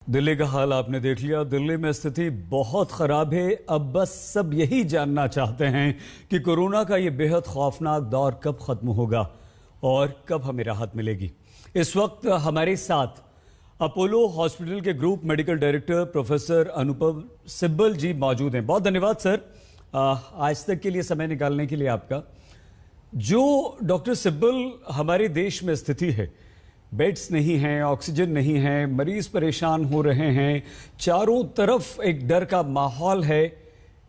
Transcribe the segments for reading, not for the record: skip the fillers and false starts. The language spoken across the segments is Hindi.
दिल्ली का हाल आपने देख लिया। दिल्ली में स्थिति बहुत खराब है। अब बस सब यही जानना चाहते हैं कि कोरोना का ये बेहद खौफनाक दौर कब खत्म होगा और कब हमें राहत मिलेगी। इस वक्त हमारे साथ अपोलो हॉस्पिटल के ग्रुप मेडिकल डायरेक्टर प्रोफेसर अनुपम सिब्बल जी मौजूद हैं। बहुत धन्यवाद सर आज तक के लिए समय निकालने के लिए आपका। जो डॉक्टर सिब्बल, हमारे देश में स्थिति है, बेड्स नहीं हैं, ऑक्सीजन नहीं है, मरीज परेशान हो रहे हैं, चारों तरफ एक डर का माहौल है।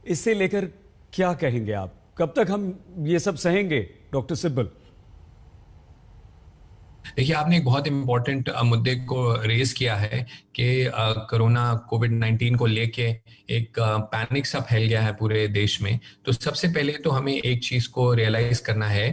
इसे लेकर क्या कहेंगे आप? कब तक हम ये सब सहेंगे डॉक्टर सिब्बल? देखिए, आपने एक बहुत इंपॉर्टेंट मुद्दे को रेज किया है कि कोरोना कोविड-19 को लेके एक पैनिक सा फैल गया है पूरे देश में। तो सबसे पहले तो हमें एक चीज को रियलाइज करना है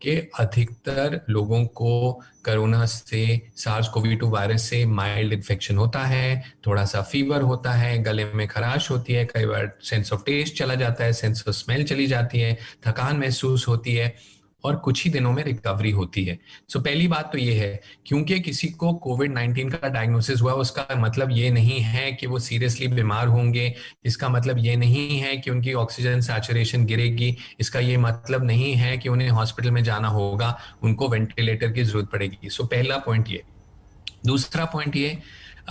कि अधिकतर लोगों को कोरोना से SARS-CoV-2 वायरस से माइल्ड इन्फेक्शन होता है, थोड़ा सा फीवर होता है, गले में खराश होती है, कई बार सेंस ऑफ टेस्ट चला जाता है, सेंस ऑफ स्मेल चली जाती है, थकान महसूस होती है और कुछ ही दिनों में रिकवरी होती है। सो पहली बात तो ये है, क्योंकि किसी को कोविड-19 का डायग्नोसिस हुआ उसका मतलब ये नहीं है कि वो सीरियसली बीमार होंगे, इसका मतलब ये नहीं है कि उनकी ऑक्सीजन सैचुरेशन गिरेगी, इसका ये मतलब नहीं है कि उन्हें हॉस्पिटल में जाना होगा, उनको वेंटिलेटर की जरूरत पड़ेगी। सो पहला पॉइंट ये। दूसरा पॉइंट ये,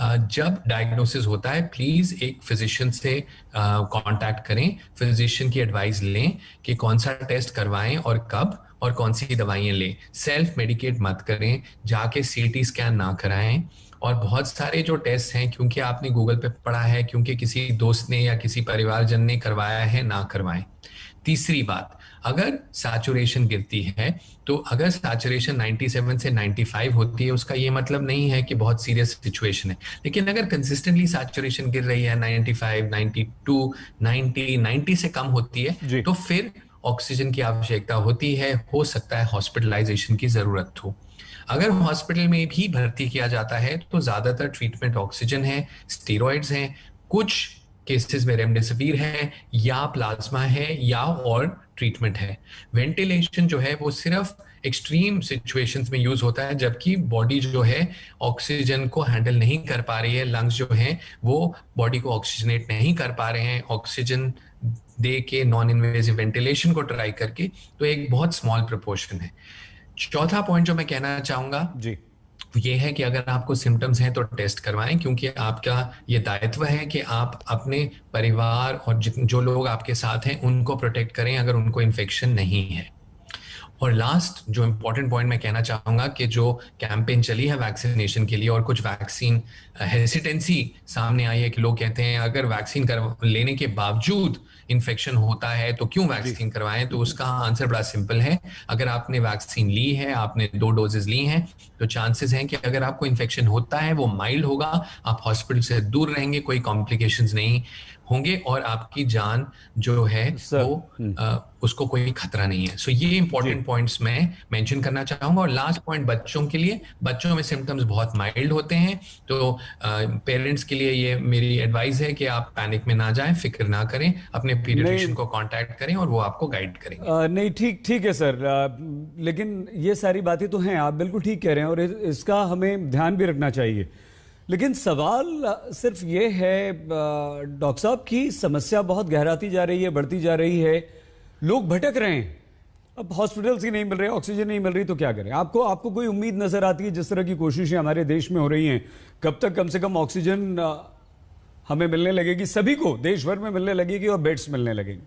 जब डायग्नोसिस होता है प्लीज एक फिजिशियन से कांटेक्ट करें, फिजिशियन की एडवाइस लें कि कौन सा टेस्ट करवाएं और कब और कौन सी दवाइयां लें। सेल्फ मेडिकेट मत करें, जाके CT स्कैन ना कराएं। और बहुत सारे जो टेस्ट हैं, क्योंकि आपने गूगल पे पढ़ा है, क्योंकि किसी दोस्त ने या किसी परिवारजन ने करवाया है, ना करवाएं। तीसरी बात, अगर सैचुरेशन गिरती है तो अगर सैचुरेशन 97 से 95 होती है उसका ये मतलब नहीं है कि बहुत सीरियस सिचुएशन है। लेकिन अगर कंसिस्टेंटली सैचुरेशन गिर रही है 95, 92, 90 से कम होती है तो फिर ऑक्सीजन की आवश्यकता होती है, हो सकता है हॉस्पिटलाइजेशन की जरूरत हो। अगर हॉस्पिटल में भी भर्ती किया जाता है तो ज्यादातर ट्रीटमेंट ऑक्सीजन है, स्टेरॉइड्स हैं, कुछ केसेस में रेमडेसिविर है या प्लाज्मा है या और ट्रीटमेंट है। वेंटिलेशन जो है वो सिर्फ एक्सट्रीम सिचुएशंस में यूज होता है, जबकि बॉडी जो है ऑक्सीजन को हैंडल नहीं कर पा रही है, लंग्स जो हैं वो बॉडी को ऑक्सीजनेट नहीं कर पा रहे हैं ऑक्सीजन दे के नॉन इन्वेजिव वेंटिलेशन को ट्राई करके, तो एक बहुत स्मॉल प्रोपोर्शन है। चौथा पॉइंट जो मैं कहना चाहूंगा जी ये है कि अगर आपको सिम्टम्स हैं तो टेस्ट करवाएं, क्योंकि आपका ये दायित्व है कि आप अपने परिवार और जो लोग आपके साथ हैं उनको प्रोटेक्ट करें अगर उनको इन्फेक्शन नहीं है। और लास्ट जो इम्पोर्टेंट पॉइंट मैं कहना चाहूंगा कि जो कैंपेन चली है वैक्सीनेशन के लिए और कुछ वैक्सीन हेसिटेंसी सामने आई है कि लोग कहते हैं अगर वैक्सीन लेने के बावजूद इन्फेक्शन होता है तो क्यों वैक्सीन करवाएं। तो उसका आंसर बड़ा सिंपल है, अगर आपने वैक्सीन ली है, आपने 2 डोजेस ली हैं, तो चांसेस हैं कि अगर आपको इन्फेक्शन होता है वो माइल्ड होगा, आप हॉस्पिटल से दूर रहेंगे, कोई कॉम्प्लिकेशंस नहीं होंगे और आपकी जान जो है वो उसको कोई खतरा नहीं है। सो ये इंपॉर्टेंट पॉइंट्स मैं मेंशन करना चाहूंगा। और लास्ट पॉइंट बच्चों के लिए, बच्चों में सिम्टम्स बहुत माइल्ड होते हैं, तो पेरेंट्स के लिए ये मेरी एडवाइस है कि आप पैनिक में ना जाएं, फिक्र ना करें, अपने पीडियाट्रिशियन को कांटेक्ट करें और वो आपको गाइड करेंगे। नहीं, ठीक है सर, लेकिन ये सारी बातें तो हैं, आप बिल्कुल ठीक कह रहे हैं और इसका हमें ध्यान भी रखना चाहिए। लेकिन सवाल सिर्फ ये है डॉक्टर साहब की समस्या बहुत गहराती जा रही है, बढ़ती जा रही है, लोग भटक रहे हैं, अब हॉस्पिटल्स ही नहीं मिल रहे, ऑक्सीजन नहीं मिल रही, तो क्या करें? आपको कोई उम्मीद नजर आती है जिस तरह की कोशिशें हमारे देश में हो रही हैं, कब तक कम से कम ऑक्सीजन हमें मिलने लगेगी, सभी को देश भर में मिलने लगेगी और बेड्स मिलने लगेंगे?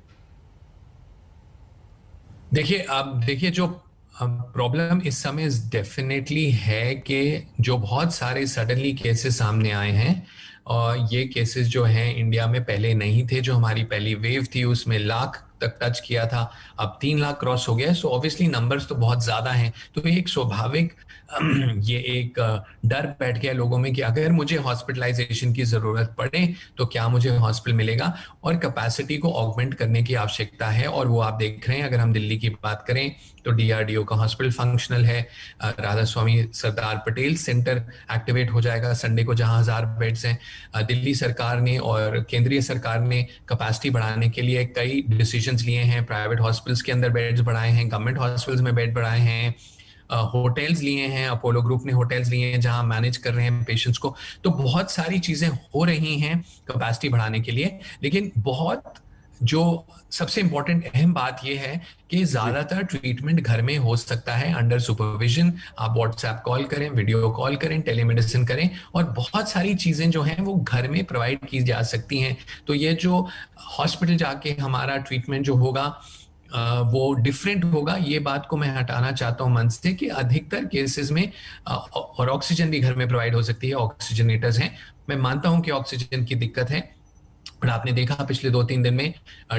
देखिए जो प्रॉब्लम इस समय डेफिनेटली है कि जो बहुत सारे सडनली केसेस सामने आए हैं और ये केसेस जो हैं इंडिया में पहले नहीं थे। जो हमारी पहली वेव थी उसमें लाख तक टच किया था, अब 3 लाख क्रॉस हो गया। सो ऑब्वियसली नंबर्स तो बहुत ज्यादा हैं, तो एक स्वाभाविक ये एक डर बैठ गया लोगों में कि अगर मुझे हॉस्पिटलाइजेशन की जरूरत पड़े तो क्या मुझे हॉस्पिटल मिलेगा, और कैपेसिटी को ऑगमेंट करने की आवश्यकता है। और वो आप देख रहे हैं, अगर हम दिल्ली की बात करें तो DRDO का हॉस्पिटल फंक्शनल है, राधा स्वामी सरदार पटेल सेंटर एक्टिवेट हो जाएगा संडे को, जहां 1000 बेड्स हैं। दिल्ली सरकार ने और केंद्रीय सरकार ने कैपेसिटी बढ़ाने के लिए कई डिसीजंस लिए हैं, प्राइवेट हॉस्पिटल्स के अंदर बेड्स बढ़ाए हैं, गवर्नमेंट हॉस्पिटल्स में बेड बढ़ाए हैं, होटल्स लिए हैं, अपोलो ग्रुप ने होटल्स लिए हैं जहां मैनेज कर रहे हैं पेशेंट्स को। तो बहुत सारी चीजें हो रही हैं कैपेसिटी बढ़ाने के लिए, लेकिन बहुत जो सबसे इंपॉर्टेंट अहम बात यह है कि ज्यादातर ट्रीटमेंट घर में हो सकता है अंडर सुपरविजन। आप व्हाट्सएप कॉल करें, वीडियो कॉल करें, टेलीमेडिसिन करें, और बहुत सारी चीजें जो हैं वो घर में प्रोवाइड की जा सकती हैं। तो ये जो हॉस्पिटल जाके हमारा ट्रीटमेंट जो होगा वो डिफरेंट होगा, ये बात को मैं हटाना चाहता हूं मन से कि अधिकतर केसेस में और ऑक्सीजन भी घर में प्रोवाइड हो सकती है, ऑक्सीजनेटर्स हैं। मैं मानता हूं कि ऑक्सीजन की दिक्कत है, पर आपने देखा पिछले 2-3 दिन में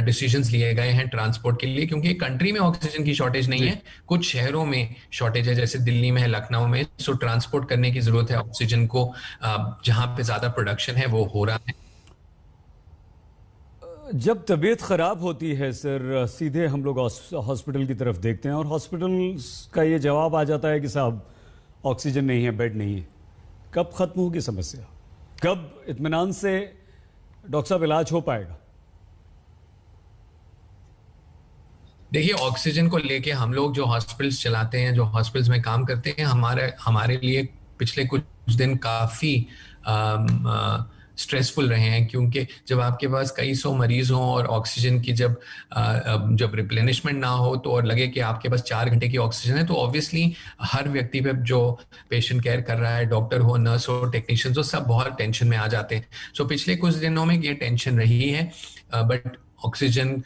डिसीजंस लिए गए हैं ट्रांसपोर्ट के लिए, क्योंकि कंट्री में ऑक्सीजन की शॉर्टेज नहीं है, कुछ शहरों में शॉर्टेज है, जैसे दिल्ली में है, लखनऊ में। सो ट्रांसपोर्ट करने की जरूरत है ऑक्सीजन को, जहां पे ज्यादा प्रोडक्शन है वो हो रहा है। जब तबीयत ख़राब होती है सर, सीधे हम लोग हॉस्पिटल की तरफ देखते हैं और हॉस्पिटल का ये जवाब आ जाता है कि साहब ऑक्सीजन नहीं है, बेड नहीं है। कब ख़त्म होगी समस्या? कब इत्मीनान से डॉक्टर साहब इलाज हो पाएगा? देखिए, ऑक्सीजन को लेके हम लोग जो हॉस्पिटल्स चलाते हैं, जो हॉस्पिटल्स में काम करते हैं, हमारे लिए पिछले कुछ दिन काफ़ी स्ट्रेसफुल रहे हैं, क्योंकि जब आपके पास कई सौ मरीज हों और ऑक्सीजन की जब रिप्लेनिशमेंट ना हो तो, और लगे कि आपके पास 4 घंटे की ऑक्सीजन है, तो ऑब्वियसली हर व्यक्ति पे जो पेशेंट केयर कर रहा है, डॉक्टर हो, नर्स हो, टेक्नीशियंस हो, सब बहुत टेंशन में आ जाते हैं। सो पिछले कुछ दिनों में ये टेंशन रही है, बट ऑक्सीजन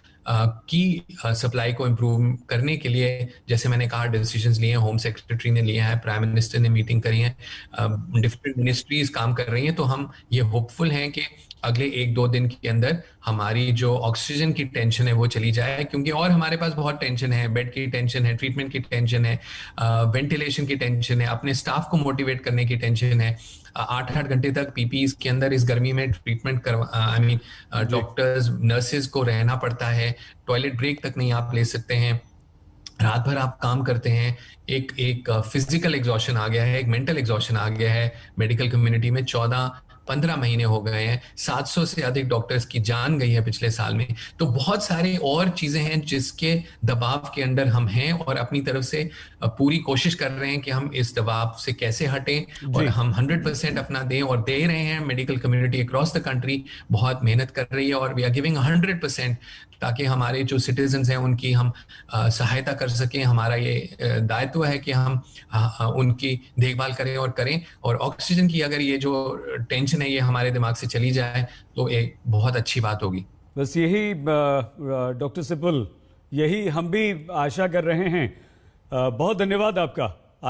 की सप्लाई को इम्प्रूव करने के लिए, जैसे मैंने कहा, डिसीजंस लिए हैं, होम सेक्रेटरी ने लिए हैं, प्राइम मिनिस्टर ने मीटिंग करी है, डिफरेंट मिनिस्ट्रीज काम कर रही हैं। तो हम ये होपफुल हैं कि अगले 1-2 दिन के अंदर हमारी जो ऑक्सीजन की टेंशन है वो चली जाए, क्योंकि और हमारे पास बहुत टेंशन है, बेड की टेंशन है, ट्रीटमेंट की टेंशन है, वेंटिलेशन की टेंशन है, अपने स्टाफ को मोटिवेट करने की टेंशन है। 8-8 घंटे तक पीपीई के अंदर इस गर्मी में ट्रीटमेंट डॉक्टर्स नर्सेज को रहना पड़ता है, टॉयलेट ब्रेक तक नहीं आप ले सकते हैं, रात भर आप काम करते हैं। एक फिजिकल एग्जॉशन आ गया है, एक मेंटल एग्जॉशन आ गया है मेडिकल कम्युनिटी में। 14-15 महीने हो गए हैं, 700 से अधिक डॉक्टर्स की जान गई है पिछले साल में। तो बहुत सारे और चीजें हैं जिसके दबाव के अंदर हम हैं, और अपनी तरफ से पूरी कोशिश कर रहे हैं कि हम इस दबाव से कैसे हटें और हम 100% अपना दें, और दे रहे हैं। Medical community across the country बहुत मेहनत कर रही है, और वी आर गिविंग 100%, ताकि हमारे जो सिटीजन्स हैं उनकी हम सहायता कर सकें। हमारा ये दायित्व है कि हम उनकी देखभाल करें और ऑक्सीजन की अगर ये जो टेंशन है ये हमारे दिमाग से चली जाए तो एक बहुत अच्छी बात होगी। बस यही डॉक्टर सिपुल, यही हम भी आशा कर रहे हैं। बहुत धन्यवाद आपका।